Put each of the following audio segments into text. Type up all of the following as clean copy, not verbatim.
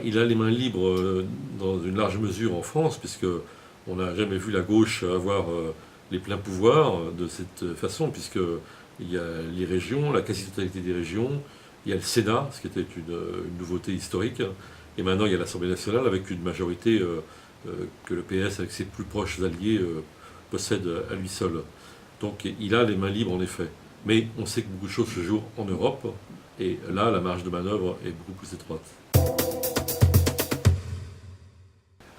Il a les mains libres dans une large mesure en France, puisqu'on n'a jamais vu la gauche avoir les pleins pouvoirs de cette façon, puisqu'il y a les régions, la quasi-totalité des régions, il y a le Sénat, ce qui était une nouveauté historique, et maintenant il y a l'Assemblée nationale avec une majorité que le PS, avec ses plus proches alliés, possède à lui seul. Donc il a les mains libres en effet. Mais on sait que beaucoup de choses se jouent en Europe, et là la marge de manœuvre est beaucoup plus étroite.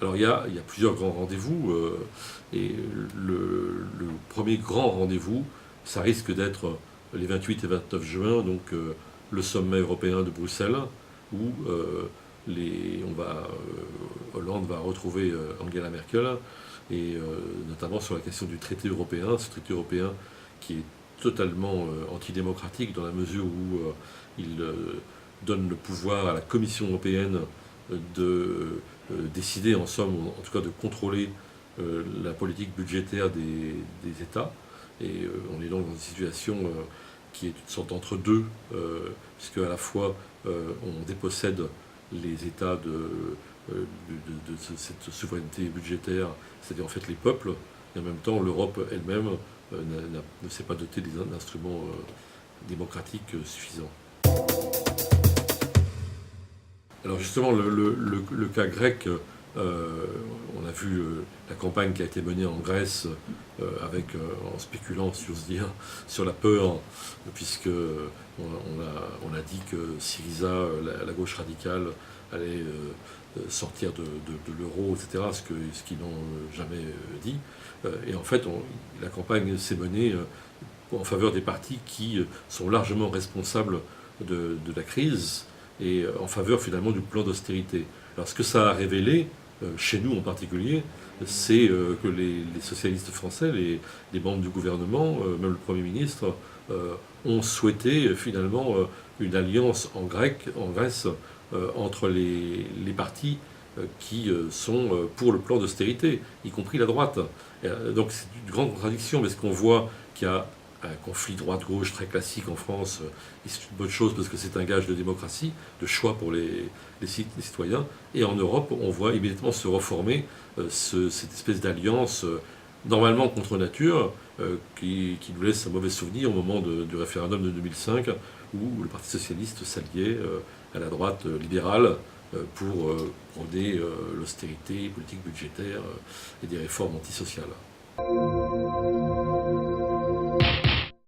Alors il y a plusieurs grands rendez-vous, et le premier grand rendez-vous, ça risque d'être les 28 et 29 juin, donc le sommet européen de Bruxelles, où Hollande va retrouver Angela Merkel, et notamment sur la question du traité européen, ce traité européen qui est totalement antidémocratique dans la mesure où il donne le pouvoir à la Commission européenne de décider, en somme, en tout cas de contrôler la politique budgétaire des États. Et on est donc dans une situation qui est une sorte d'entre-deux, puisque à la fois on dépossède les États de cette souveraineté budgétaire, c'est-à-dire en fait les peuples, et en même temps l'Europe elle-même ne s'est pas dotée d'instruments démocratiques suffisants. Alors justement, le cas grec, on a vu la campagne qui a été menée en Grèce en spéculant, si j'ose dire, sur la peur, puisque on a dit que Syriza, la gauche radicale, allait sortir de l'euro, etc., ce qu'ils n'ont jamais dit. Et en fait, la campagne s'est menée en faveur des partis qui sont largement responsables de la crise, et en faveur finalement du plan d'austérité. Alors ce que ça a révélé, chez nous en particulier, c'est que les socialistes français, les membres du gouvernement, même le Premier ministre, ont souhaité finalement une alliance en Grèce, entre les partis qui sont pour le plan d'austérité, y compris la droite. Donc c'est une grande contradiction, parce qu'on voit qu'il y a un conflit droite-gauche très classique en France, et c'est une bonne chose parce que c'est un gage de démocratie, de choix pour les citoyens. Et en Europe, on voit immédiatement se reformer cette espèce d'alliance, normalement contre nature, qui nous laisse un mauvais souvenir au moment du référendum de 2005, où le Parti socialiste s'alliait à la droite libérale pour prôner l'austérité politique budgétaire et des réformes antisociales.